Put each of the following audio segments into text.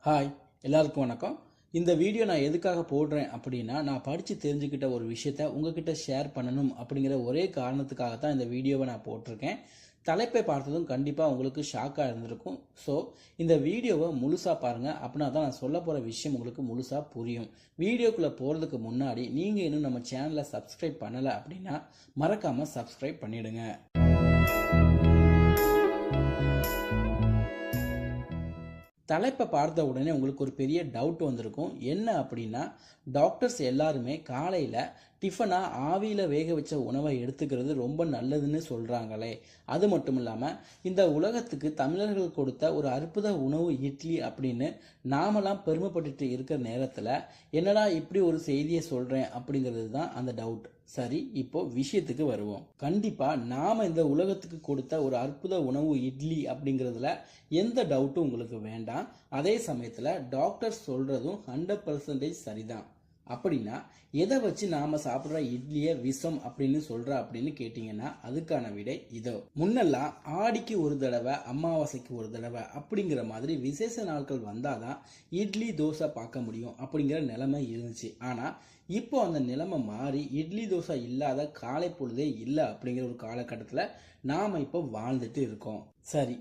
Hi எல்லாருக்கும் வணக்கம். இந்த வீடியோ நான் எதுக்காக போடுறேன் அப்படின்னா, நான் படித்து தெரிஞ்சுக்கிட்ட ஒரு விஷயத்த உங்ககிட்ட ஷேர் பண்ணணும் அப்படிங்கிற ஒரே காரணத்துக்காக தான் இந்த வீடியோவை நான் போட்டிருக்கேன். தலைப்பை பார்த்ததும் கண்டிப்பாக உங்களுக்கு ஷாக்காக இருந்திருக்கும். ஸோ இந்த வீடியோவை முழுசாக பாருங்கள். அப்படின்னா தான் நான் சொல்ல போகிற விஷயம் உங்களுக்கு முழுசாக புரியும். வீடியோக்குள்ளே போகிறதுக்கு முன்னாடி நீங்கள் இன்னும் நம்ம சேனலை சப்ஸ்கிரைப் பண்ணலை அப்படின்னா மறக்காமல் சப்ஸ்கிரைப் பண்ணிவிடுங்க. தலைப்பை பார்த்த உடனே உங்களுக்கு ஒரு பெரிய டவுட் வந்திருக்கும். என்ன அப்படின்னா, டாக்டர்ஸ் எல்லாருமே காலையில் டிஃபனாக ஆவியில் வேக வச்ச உணவை எடுத்துக்கிறது ரொம்ப நல்லதுன்னு சொல்கிறாங்களே, அது மட்டும் இல்லாமல் இந்த உலகத்துக்கு தமிழர்கள் கொடுத்த ஒரு அற்புத உணவு இட்லி அப்படின்னு நாமெல்லாம் பெருமைப்பட்டுட்டு இருக்கிற நேரத்தில் என்னடா இப்படி ஒரு செய்தியை சொல்கிறேன் அப்படிங்கிறது தான் அந்த டவுட். சரி, இப்போ விஷயத்துக்கு வருவோம். கண்டிப்பா நாம இந்த உலகத்துக்கு கொடுத்த ஒரு அற்புத உணவு இட்லி அப்படிங்கிறதுல எந்த டவுட்டும் உங்களுக்கு வேண்டாம். அதே சமயத்துல டாக்டர் சொல்றதும் 100% சரிதான். அப்படின்னா எதை வச்சு நாம சாப்பிட்ற இட்லிய விஷம் அப்படின்னு சொல்ற அப்படின்னு கேட்டீங்கன்னா அதுக்கான விடை இதோ. முன்னெல்லாம் ஆடிக்கு ஒரு தடவை, அமாவாசைக்கு ஒரு தடவை அப்படிங்கிற மாதிரி விசேஷ நாட்கள் வந்தாதான் இட்லி தோசை பார்க்க முடியும் அப்படிங்கிற நிலைமை இருந்துச்சு. ஆனா இப்போ அந்த நிலைமை மாறி இட்லி தோசை இல்லாத காலை பொழுதே இல்லை அப்படிங்கிற ஒரு காலகட்டத்தில் நாம இப்போ வாழ்ந்துட்டு இருக்கோம். சரி,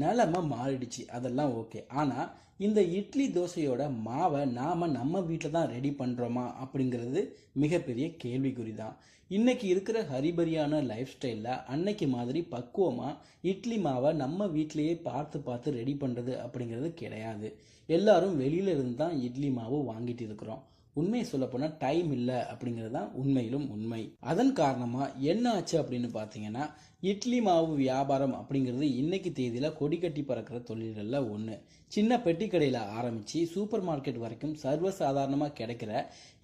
நிலைமை மாறிடுச்சு, அதெல்லாம் ஓகே. ஆனால் இந்த இட்லி தோசையோட மாவை நாம் நம்ம வீட்டில் தான் ரெடி பண்ணுறோமா அப்படிங்கிறது மிகப்பெரிய கேள்விக்குறி தான். இன்னைக்கு இருக்கிற ஹரிபரியான லைஃப் ஸ்டைலில் அன்னைக்கு மாதிரி பக்குவமாக இட்லி மாவை நம்ம வீட்டிலேயே பார்த்து பார்த்து ரெடி பண்ணுறது அப்படிங்கிறது கிடையாது. எல்லாரும் வெளியில இருந்து தான் இட்லி மாவு வாங்கிட்டு இருக்கிறோம். உண்மையை சொல்ல போனால் டைம் இல்லை அப்படிங்கிறது தான் உண்மையிலும் உண்மை. அதன் காரணமாக என்ன ஆச்சு அப்படின்னு பார்த்தீங்கன்னா, இட்லி மாவு வியாபாரம் அப்படிங்கிறது இன்னைக்கு தேதியில் கொடி கட்டி பறக்கிற தொழில்களில் ஒன்று. சின்ன பெட்டி கடையில் ஆரம்பித்து சூப்பர் மார்க்கெட் வரைக்கும் சர்வசாதாரணமாக கிடைக்கிற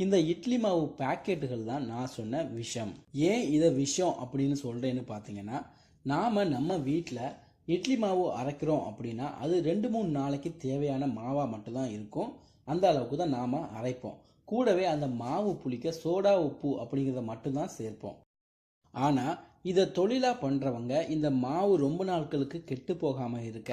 இந்த இட்லி மாவு பேக்கெட்டுகள் தான் நான் சொன்ன விஷம். ஏன் இதை விஷம் அப்படின்னு சொல்கிறேன்னு பார்த்தீங்கன்னா, நாம் நம்ம வீட்டில் இட்லி மாவு அரைக்கிறோம் அப்படின்னா அது 2-3 நாளைக்கு தேவையான மாவாக மட்டும்தான் இருக்கும். அந்த அளவுக்கு தான் நாம் அரைப்போம். கூடவே அந்த மாவு புளிக்க சோடா உப்பு அப்படிங்கிறத மட்டும்தான் சேர்ப்போம். ஆனால் இதை தொழிலாக பண்ணுறவங்க இந்த மாவு ரொம்ப நாட்களுக்கு கெட்டு போகாமல் இருக்க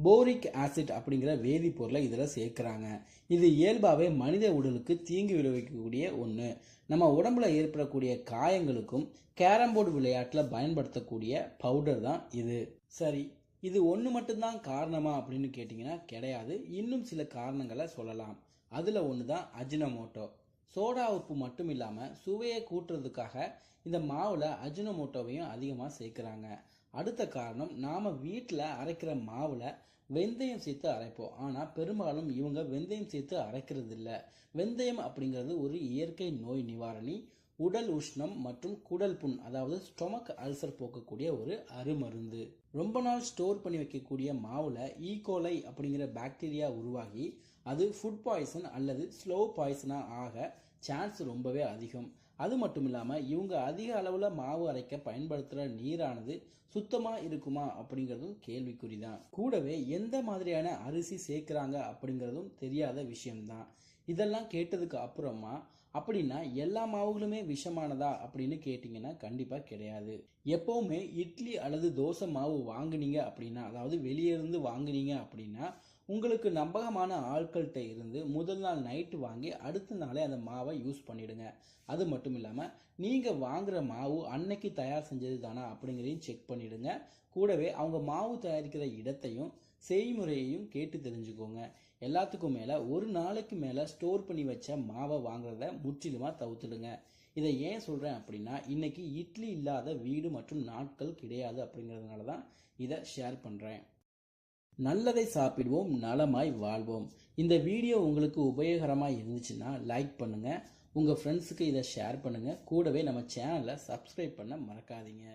போரிக் ஆசிட் அப்படிங்கிற வேதிப்பொருளை இதில் சேர்க்குறாங்க. இது இயல்பாகவே மனித உடலுக்கு தீங்கு விளைவிக்கக்கூடிய ஒன்று. நம்ம உடம்புல ஏற்படக்கூடிய காயங்களுக்கும் கேரம்போர்டு விளையாட்டில் பயன்படுத்தக்கூடிய பவுடர் தான் இது. சரி, இது ஒன்று மட்டும்தான் காரணமா அப்படின்னு கேட்டிங்கன்னா கிடையாது. இன்னும் சில காரணங்களை சொல்லலாம். அதில் ஒன்று தான் அஜினமோட்டோ. சோடா உப்பு மட்டும் இல்லாமல் சுவையை கூட்டுறதுக்காக இந்த மாவில் அஜினமோட்டோவையும் அதிகமாக சேர்க்குறாங்க. அடுத்த காரணம், நாம் வீட்டில் அரைக்கிற மாவில் வெந்தயம் சேர்த்து அரைப்போம். ஆனால் பெரும்பாலும் இவங்க வெந்தயம் சேர்த்து அரைக்கிறது இல்லை. வெந்தயம் அப்படிங்கிறது ஒரு இயற்கை நோய் நிவாரணி, உடல் உஷ்ணம் மற்றும் குடல் புண் அதாவது ஸ்டொமக் அல்சர் போக்கக்கூடிய ஒரு அருமருந்து. ரொம்ப நாள் ஸ்டோர் பண்ணி வைக்கக்கூடிய மாவில் ஈகோலை அப்படிங்கிற பாக்டீரியா உருவாகி அது ஃபுட் பாய்சன் அல்லது ஸ்லோ பாய்சனாக ஆக சான்ஸ் ரொம்பவே அதிகம். அது மட்டும் இல்லாமல் இவங்க அதிக அளவில் மாவு அரைக்க பயன்படுத்துகிற நீரானது சுத்தமாக இருக்குமா அப்படிங்கிறதும் கேள்விக்குறி தான். கூடவே எந்த மாதிரியான அரிசி சேர்க்குறாங்க அப்படிங்கிறதும் தெரியாத விஷயம்தான். இதெல்லாம் கேட்டதுக்கு அப்புறமா அப்படின்னா எல்லா மாவுகளுமே விஷமானதா அப்படின்னு கேட்டிங்கன்னா கண்டிப்பாக கிடையாது. எப்போவுமே இட்லி அல்லது தோசை மாவு வாங்குனீங்க அப்படின்னா, அதாவது வெளியே இருந்து வாங்குனீங்க அப்படின்னா உங்களுக்கு நம்பகமான ஆட்கள்கிட்ட இருந்து முதல் நாள் நைட்டு வாங்கி அடுத்த நாளே அந்த மாவை யூஸ் பண்ணிடுங்க. அது மட்டும் இல்லாமல் நீங்கள் வாங்குகிற மாவு அன்னைக்கு தயார் செஞ்சது தானா அப்படிங்கிறதையும் செக் பண்ணிடுங்க. கூடவே அவங்க மாவு தயாரிக்கிற இடத்தையும் செய்முறையையும் கேட்டு தெரிஞ்சுக்கோங்க. எல்லாத்துக்கும் மேலே ஒரு நாளைக்கு மேலே ஸ்டோர் பண்ணி வச்ச மாவை வாங்குறத முற்றிலுமாக தவிர்த்துடுங்க. இதை ஏன் சொல்கிறேன் அப்படின்னா, இன்னைக்கு இட்லி இல்லாத வீடு மற்றும் நாட்கள் கிடையாது அப்படிங்கிறதுனால தான் இதை ஷேர் பண்ணுறேன். நல்லதை சாப்பிடுவோம், நலமாய் வாழ்வோம். இந்த வீடியோ உங்களுக்கு உபயோகரமாக இருந்துச்சுன்னா லைக் பண்ணுங்கள், உங்கள் ஃப்ரெண்ட்ஸுக்கு இதை ஷேர் பண்ணுங்கள். கூடவே நம்ம சேனலை சப்ஸ்கிரைப் பண்ண மறக்காதீங்க.